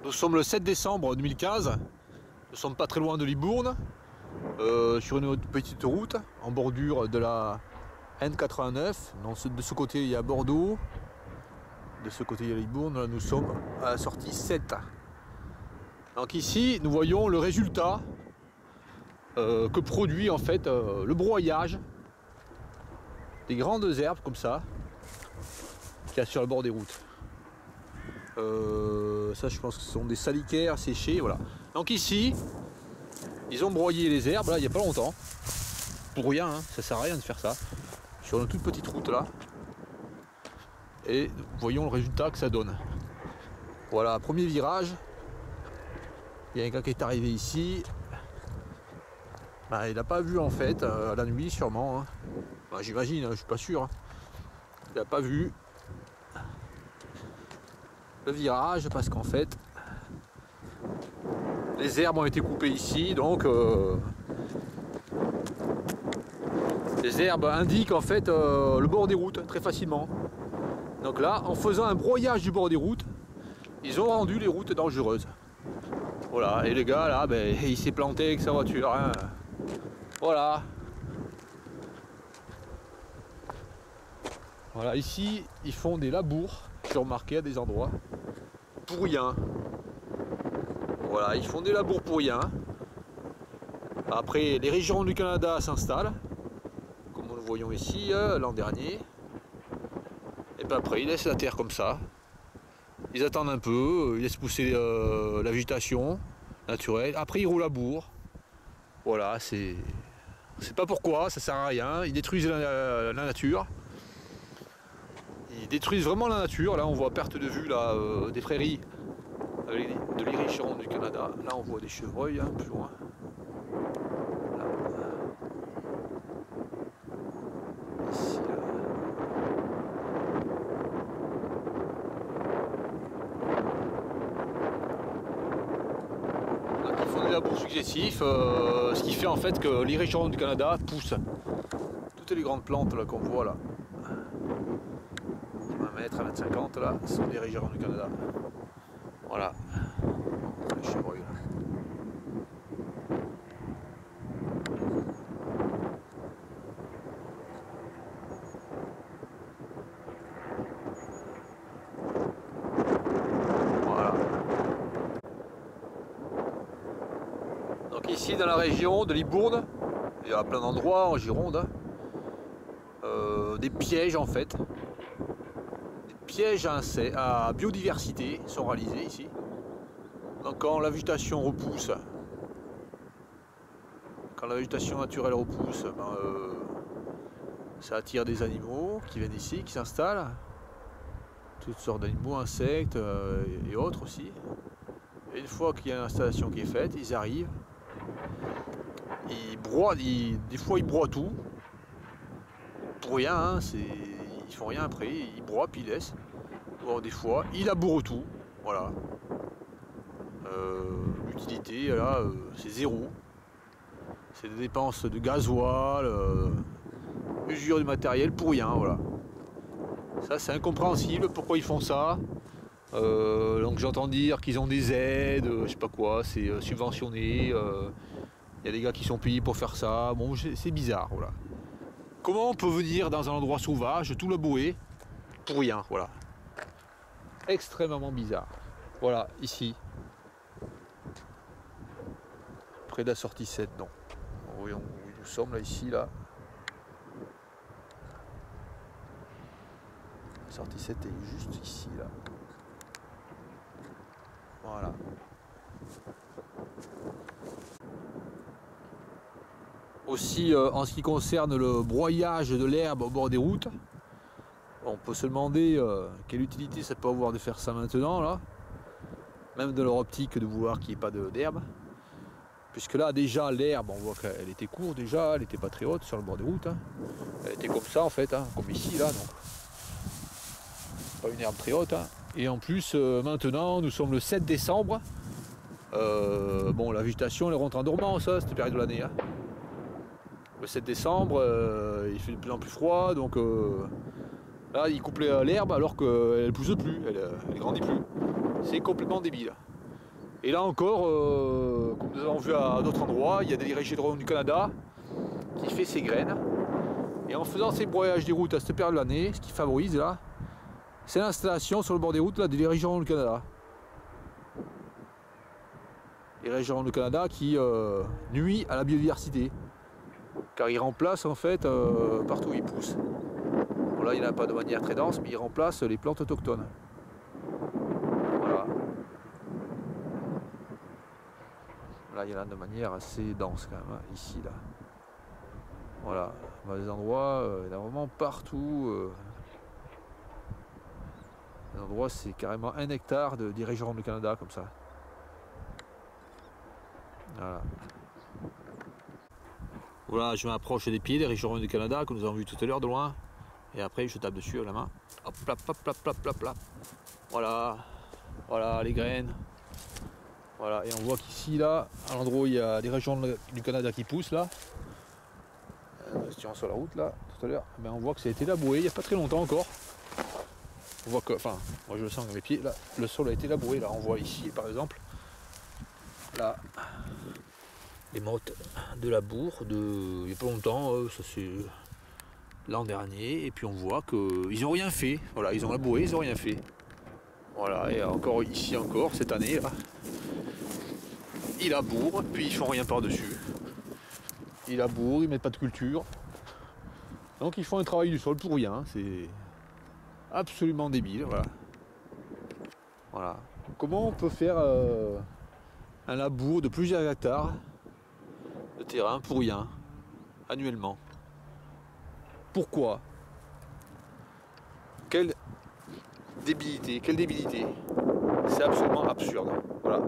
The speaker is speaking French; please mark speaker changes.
Speaker 1: Nous sommes le 7 décembre 2015, nous sommes pas très loin de Libourne, sur une petite route en bordure de la N89. De ce côté il y a Bordeaux, de ce côté il y a Libourne. Là, nous sommes à la sortie 7. Donc ici nous voyons le résultat que produit en fait le broyage des grandes herbes comme ça qu'il y a sur le bord des routes. Ça je pense que ce sont des salicaires séchés, voilà. Donc ici ils ont broyé les herbes là il n'y a pas longtemps, pour rien, hein, ça sert à rien de faire ça sur une toute petite route là, et voyons le résultat que ça donne. Voilà, premier virage, il y a un gars qui est arrivé ici, il n'a pas vu en fait la nuit sûrement, hein. J'imagine, hein, je suis pas sûr, hein. Il n'a pas vu le virage parce qu'en fait les herbes ont été coupées ici, donc les herbes indiquent en fait le bord des routes très facilement. Donc là, en faisant un broyage du bord des routes, ils ont rendu les routes dangereuses. Voilà, et le gars là, il s'est planté avec sa voiture, hein. Voilà. Voilà, ici ils font des labours, j'ai remarqué à des endroits, pour rien. Voilà, ils font des labours pour rien. Après, les régions du Canada s'installent, comme nous le voyons ici l'an dernier. Et puis après, ils laissent la terre comme ça. Ils attendent un peu, ils laissent pousser la végétation naturelle. Après, ils roulent à bourre. Voilà, c'est pas pourquoi, ça sert à rien. Ils détruisent la nature. Ils détruisent vraiment la nature. Là, on voit à perte de vue là, des prairies avec de l'irigeron du Canada. Là, on voit des chevreuils, hein, plus loin. Là. Ici, là. Donc, ils font des labours successifs, ce qui fait en fait que l'irigeron du Canada pousse. Toutes les grandes plantes là qu'on voit là, 1 mètre, 1,50 m là, sont des irigérons du Canada. Voilà. Les chevreuils là. Voilà. Donc ici dans la région de Libourne, il y a plein d'endroits en Gironde, hein, des pièges en fait. Des pièges à biodiversité sont réalisés ici. Donc quand la végétation repousse, quand la végétation naturelle repousse, ça attire des animaux qui viennent ici, qui s'installent. Toutes sortes d'animaux, insectes et autres aussi. Et une fois qu'il y a une installation qui est faite, ils arrivent, ils broient, des fois ils broient tout, pour rien, hein, ils font rien après, ils broient puis ils laissent. Bon, des fois, ils labourent tout, voilà. L'utilité là, c'est zéro. C'est des dépenses de gasoil, usure du matériel pour rien, voilà. Ça c'est incompréhensible pourquoi ils font ça. Donc j'entends dire qu'ils ont des aides, je sais pas quoi, c'est subventionné. Il y a des gars qui sont payés pour faire ça. Bon, c'est bizarre, voilà. Comment on peut venir dans un endroit sauvage, tout labourer, pour rien, voilà. Extrêmement bizarre. Voilà, ici. Près de la sortie 7, non. Voyons où nous sommes, là, ici, là. La sortie 7 est juste ici, là. Voilà. Aussi, en ce qui concerne le broyage de l'herbe au bord des routes, on peut se demander quelle utilité ça peut avoir de faire ça maintenant, là. Même de leur optique de vouloir qu'il n'y ait pas d'herbe. Puisque là, déjà, l'herbe, on voit qu'elle était courte déjà, elle n'était pas très haute sur le bord des routes, hein. Elle était comme ça, en fait, hein, comme ici, là, donc. Pas une herbe très haute, hein. Et en plus, maintenant, nous sommes le 7 décembre. Bon, la végétation, elle rentre en dormance, cette période de l'année, hein. Le 7 décembre, il fait de plus en plus froid, donc là, il coupe l'herbe alors qu'elle ne pousse plus, elle grandit plus. C'est complètement débile. Et là encore, comme nous avons vu à d'autres endroits, il y a des Régions du Canada qui fait ses graines. Et en faisant ces broyages des routes à cette période de l'année, ce qui favorise là, c'est l'installation sur le bord des routes là, des Régions du Canada. Les Régions du Canada qui nuit à la biodiversité. Car ils remplacent en fait partout où ils poussent. Bon, là il n'y en a pas de manière très dense, mais ils remplacent les plantes autochtones. Voilà. Là il y en a de manière assez dense quand même, hein, ici là. Voilà, dans les endroits, il y en a vraiment partout. Les endroits c'est carrément 1 hectare des Régions du Canada comme ça. Voilà. Voilà, je m'approche des pieds des Régions du Canada que nous avons vu tout à l'heure de loin. Et après je tape dessus avec la main. Hop, plap, plap, plap, plap, plap, plap. Voilà, voilà les graines. Voilà, et on voit qu'ici là, à l'endroit où il y a des régions du Canada qui poussent là, sur la route là, tout à l'heure, ben on voit que ça a été laboué il n'y a pas très longtemps encore. On voit que, enfin, moi je le sens avec mes pieds, là, le sol a été laboué, là on voit ici par exemple, là, les mottes de labour il n'y a pas longtemps, ça c'est l'an dernier, et puis on voit qu'ils n'ont rien fait, voilà, ils ont labouré, ils n'ont rien fait. Voilà, et encore ici encore, cette année là, ils labourent, puis ils font rien par-dessus. Ils labourent, ils mettent pas de culture. Donc ils font un travail du sol pour rien, c'est absolument débile, voilà. Voilà. Comment on peut faire un labour de plusieurs hectares de terrain pour rien, annuellement? Pourquoi? Quelle débilité, quelle débilité. C'est absolument absurde. Voilà.